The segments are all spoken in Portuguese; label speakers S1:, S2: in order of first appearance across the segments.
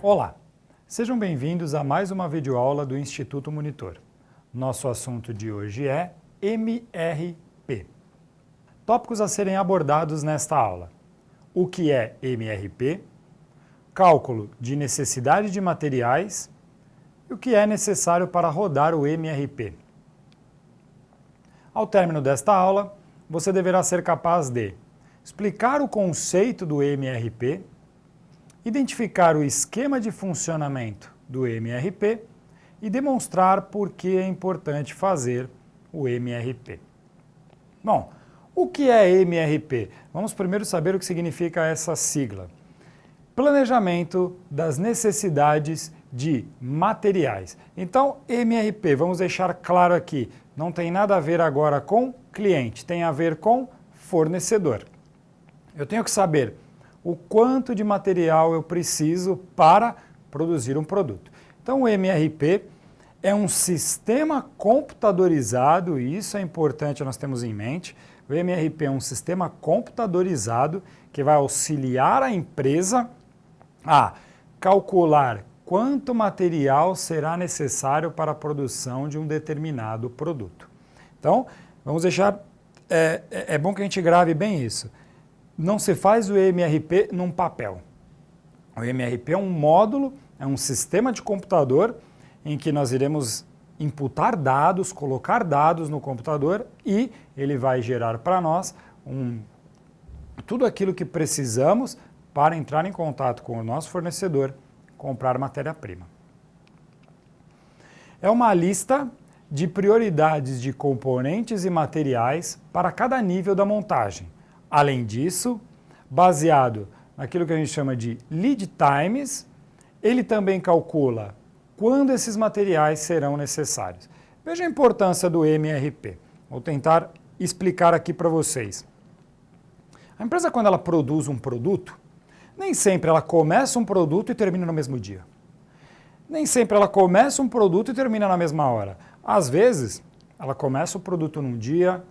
S1: Olá, sejam bem-vindos a mais uma videoaula do Instituto Monitor. Nosso assunto de hoje é MRP. Tópicos a serem abordados nesta aula: o que é MRP, cálculo de necessidade de materiais e o que é necessário para rodar o MRP. Ao término desta aula, você deverá ser capaz de explicar o conceito do MRP, identificar o esquema de funcionamento do MRP e demonstrar por que é importante fazer o MRP. Bom, o que é MRP? Vamos primeiro saber o que significa essa sigla. Planejamento das necessidades de materiais. Então, MRP, vamos deixar claro aqui, não tem nada a ver agora com cliente, tem a ver com fornecedor. Eu tenho que saber o quanto de material eu preciso para produzir um produto. Então, o MRP é um sistema computadorizado, e isso é importante nós temos em mente. O MRP é um sistema computadorizado que vai auxiliar a empresa a calcular quanto material será necessário para a produção de um determinado produto. Então, vamos deixar, é bom que a gente grave bem isso. Não se faz o MRP num papel. O MRP é um módulo, é um sistema de computador em que nós iremos imputar dados, colocar dados no computador e ele vai gerar para nós tudo aquilo que precisamos para entrar em contato com o nosso fornecedor, comprar matéria-prima. É uma lista de prioridades de componentes e materiais para cada nível da montagem. Além disso, baseado naquilo que a gente chama de lead times, ele também calcula quando esses materiais serão necessários. Veja a importância do MRP. Vou tentar explicar aqui para vocês. A empresa, quando ela produz um produto, nem sempre ela começa um produto e termina no mesmo dia. Nem sempre ela começa um produto e termina na mesma hora. Às vezes, ela começa o produto num dia,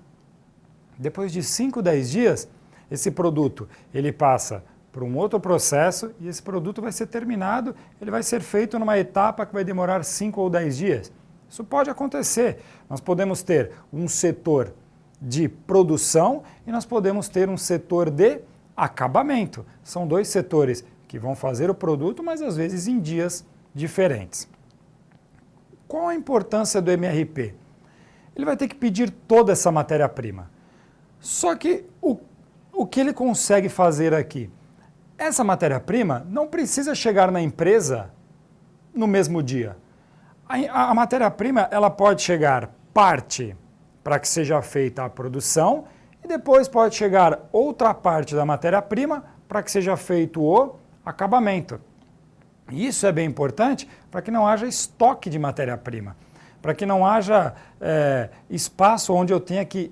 S1: depois de 5, 10 dias, esse produto ele passa por um outro processo e esse produto vai ser terminado, ele vai ser feito numa etapa que vai demorar 5 ou 10 dias. Isso pode acontecer. Nós podemos ter um setor de produção e nós podemos ter um setor de acabamento. São dois setores que vão fazer o produto, mas às vezes em dias diferentes. Qual a importância do MRP? Ele vai ter que pedir toda essa matéria-prima. Só que o que ele consegue fazer aqui? Essa matéria-prima não precisa chegar na empresa no mesmo dia. A matéria-prima ela pode chegar parte para que seja feita a produção e depois pode chegar outra parte da matéria-prima para que seja feito o acabamento. E isso é bem importante para que não haja estoque de matéria-prima, para que não haja espaço onde eu tenha que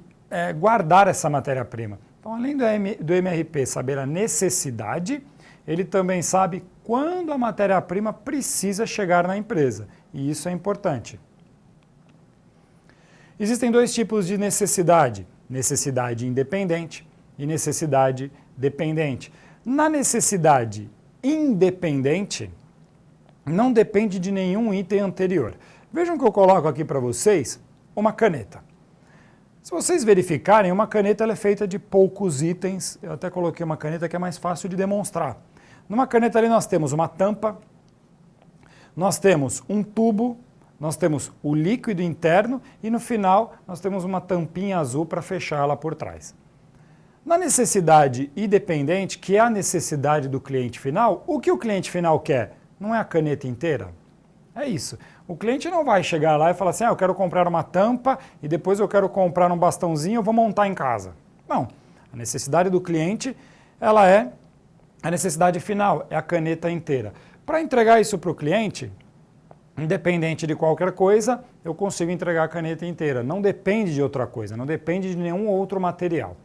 S1: guardar essa matéria-prima. Então, além do MRP saber a necessidade, ele também sabe quando a matéria-prima precisa chegar na empresa, e isso é importante. Existem dois tipos de necessidade: necessidade independente e necessidade dependente. Na necessidade independente, não depende de nenhum item anterior. Vejam que eu coloco aqui para vocês uma caneta. Se vocês verificarem, uma caneta ela é feita de poucos itens. Eu até coloquei uma caneta que é mais fácil de demonstrar. Numa caneta ali nós temos uma tampa, nós temos um tubo, nós temos o líquido interno e no final nós temos uma tampinha azul para fechá-la por trás. Na necessidade independente, que é a necessidade do cliente final, o que o cliente final quer? Não é a caneta inteira? É isso. O cliente não vai chegar lá e falar assim, eu quero comprar uma tampa e depois eu quero comprar um bastãozinho, eu vou montar em casa. Não. A necessidade do cliente, ela é a necessidade final, é a caneta inteira. Para entregar isso para o cliente, independente de qualquer coisa, eu consigo entregar a caneta inteira. Não depende de outra coisa, não depende de nenhum outro material.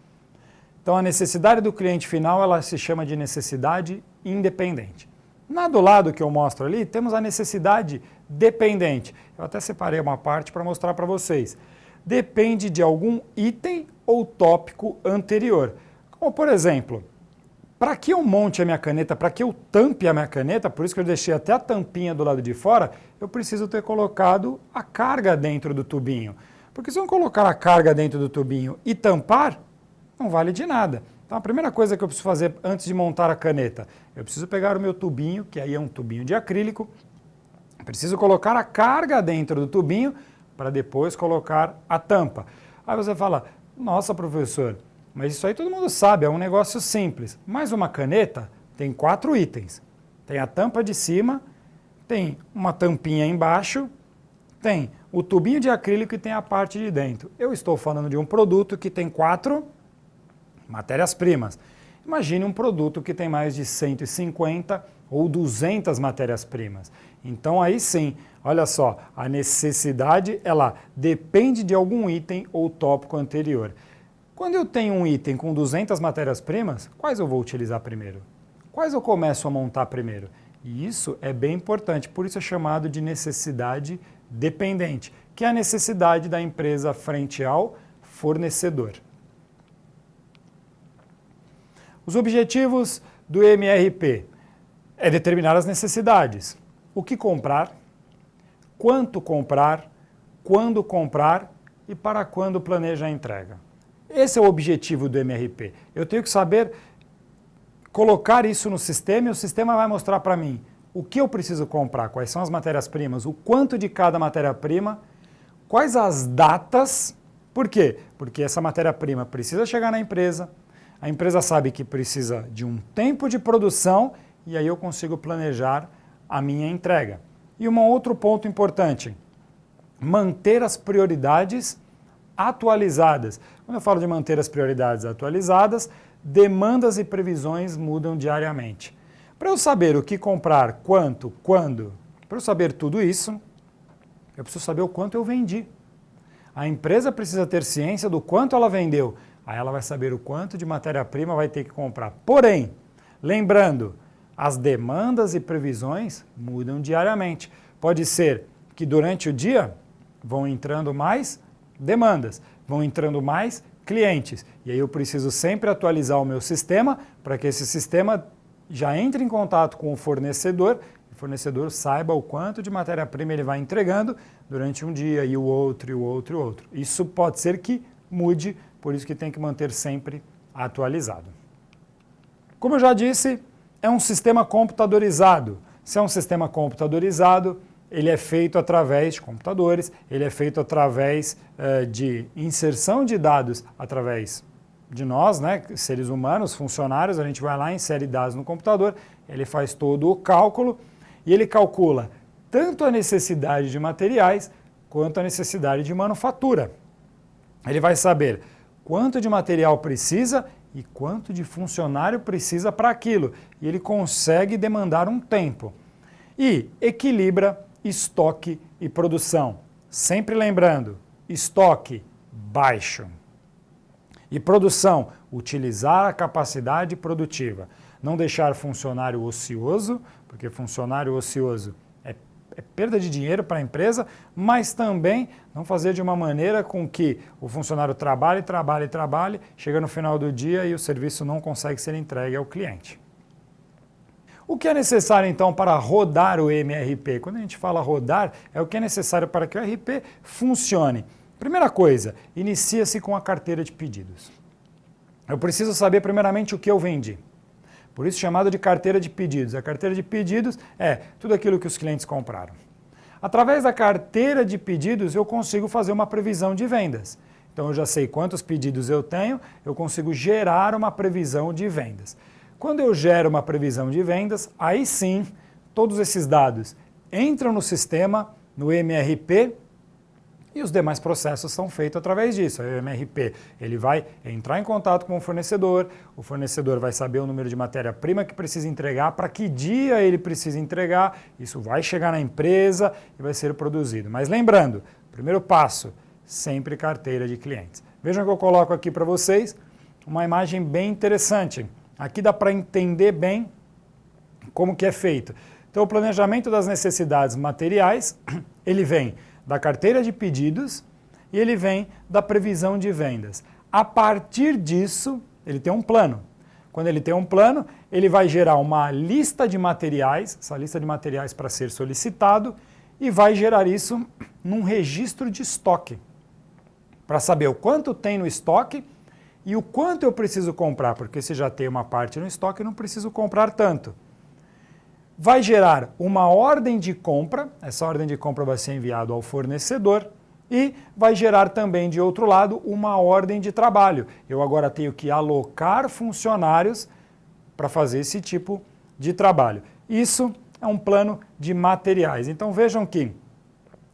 S1: Então a necessidade do cliente final, ela se chama de necessidade independente. Do lado que eu mostro ali, temos a necessidade dependente. Eu até separei uma parte para mostrar para vocês. Depende de algum item ou tópico anterior. Como, por exemplo, Para que eu monte a minha caneta, para que eu tampe a minha caneta, por isso que eu deixei até a tampinha do lado de fora, eu preciso ter colocado a carga dentro do tubinho. Porque se eu colocar a carga dentro do tubinho e tampar, não vale de nada. Então a primeira coisa que eu preciso fazer antes de montar a caneta, eu preciso pegar o meu tubinho, que aí é um tubinho de acrílico, preciso colocar a carga dentro do tubinho para depois colocar a tampa. Aí você fala, nossa professor, mas isso aí todo mundo sabe, é um negócio simples. Mas uma caneta tem 4 itens. Tem a tampa de cima, tem uma tampinha embaixo, tem o tubinho de acrílico e tem a parte de dentro. Eu estou falando de um produto que tem 4 matérias-primas. Imagine um produto que tem mais de 150 ou 200 matérias-primas. Então aí sim, olha só, a necessidade ela depende de algum item ou tópico anterior. Quando eu tenho um item com 200 matérias-primas, quais eu vou utilizar primeiro? Quais eu começo a montar primeiro? E isso é bem importante, por isso é chamado de necessidade dependente, que é a necessidade da empresa frente ao fornecedor. Os objetivos do MRP é determinar as necessidades. O que comprar, quanto comprar, quando comprar e para quando planeja a entrega. Esse é o objetivo do MRP. Eu tenho que saber colocar isso no sistema e o sistema vai mostrar para mim o que eu preciso comprar, quais são as matérias-primas, o quanto de cada matéria-prima, quais as datas. Por quê? Porque essa matéria-prima precisa chegar na empresa, a empresa sabe que precisa de um tempo de produção e aí eu consigo planejar a minha entrega. E um outro ponto importante, manter as prioridades atualizadas. Quando eu falo de manter as prioridades atualizadas, demandas e previsões mudam diariamente. Para eu saber o que comprar, quanto, quando, para eu saber tudo isso, eu preciso saber o quanto eu vendi. A empresa precisa ter ciência do quanto ela vendeu. Aí ela vai saber o quanto de matéria-prima vai ter que comprar. Porém, lembrando, as demandas e previsões mudam diariamente. Pode ser que durante o dia vão entrando mais demandas, vão entrando mais clientes. E aí eu preciso sempre atualizar o meu sistema para que esse sistema já entre em contato com o fornecedor saiba o quanto de matéria-prima ele vai entregando durante um dia e o outro, e o outro, e o outro. Isso pode ser que mude, por isso que tem que manter sempre atualizado. Como eu já disse, é um sistema computadorizado. Se é um sistema computadorizado, ele é feito através de computadores, ele é feito através de inserção de dados através de nós, né, seres humanos, funcionários, a gente vai lá, insere dados no computador, ele faz todo o cálculo e ele calcula tanto a necessidade de materiais quanto a necessidade de manufatura. Ele vai saber quanto de material precisa e quanto de funcionário precisa para aquilo. E ele consegue demandar um tempo. E equilibra estoque e produção. Sempre lembrando, estoque baixo. E produção, utilizar a capacidade produtiva. Não deixar funcionário ocioso, porque funcionário ocioso é perda de dinheiro para a empresa, mas também não fazer de uma maneira com que o funcionário trabalhe, chega no final do dia e o serviço não consegue ser entregue ao cliente. O que é necessário então para rodar o MRP? Quando a gente fala rodar, é o que é necessário para que o RP funcione. Primeira coisa, inicia-se com a carteira de pedidos. Eu preciso saber primeiramente o que eu vendi. Por isso chamado de carteira de pedidos. A carteira de pedidos é tudo aquilo que os clientes compraram. Através da carteira de pedidos eu consigo fazer uma previsão de vendas. Então eu já sei quantos pedidos eu tenho, eu consigo gerar uma previsão de vendas. Quando eu gero uma previsão de vendas, aí sim, todos esses dados entram no sistema, no MRP, e os demais processos são feitos através disso. O MRP ele vai entrar em contato com o fornecedor vai saber o número de matéria-prima que precisa entregar, para que dia ele precisa entregar, isso vai chegar na empresa e vai ser produzido. Mas lembrando, primeiro passo, sempre carteira de clientes. Vejam que eu coloco aqui para vocês uma imagem bem interessante. Aqui dá para entender bem como que é feito. Então o planejamento das necessidades materiais, ele vem da carteira de pedidos e ele vem da previsão de vendas. A partir disso, ele tem um plano. quando ele tem um plano, ele vai gerar uma lista de materiais, essa lista de materiais para ser solicitado, e vai gerar isso num registro de estoque, para saber o quanto tem no estoque e o quanto eu preciso comprar, porque se já tem uma parte no estoque, eu não preciso comprar tanto. Vai gerar uma ordem de compra, essa ordem de compra vai ser enviada ao fornecedor, e vai gerar também, de outro lado, uma ordem de trabalho. Eu agora tenho que alocar funcionários para fazer esse tipo de trabalho. Isso é um plano de materiais. Então vejam que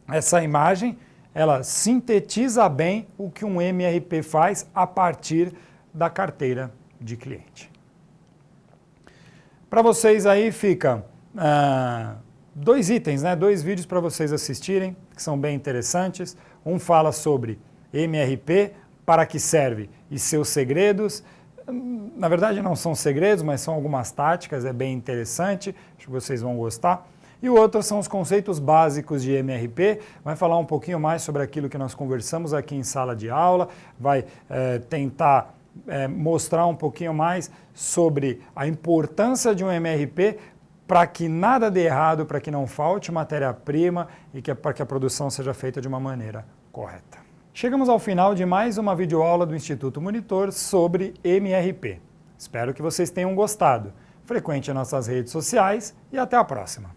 S1: essa imagem, ela sintetiza bem o que um MRP faz a partir da carteira de cliente. Para vocês aí fica dois itens, né? 2 vídeos para vocês assistirem, que são bem interessantes. Um fala sobre MRP, para que serve e seus segredos. Na verdade não são segredos, mas são algumas táticas, é bem interessante, acho que vocês vão gostar. E o outro são os conceitos básicos de MRP, vai falar um pouquinho mais sobre aquilo que nós conversamos aqui em sala de aula, vai tentar mostrar um pouquinho mais sobre a importância de um MRP para que nada dê errado, para que não falte matéria-prima e para que a produção seja feita de uma maneira correta. Chegamos ao final de mais uma videoaula do Instituto Monitor sobre MRP. Espero que vocês tenham gostado. Frequente nossas redes sociais e até a próxima.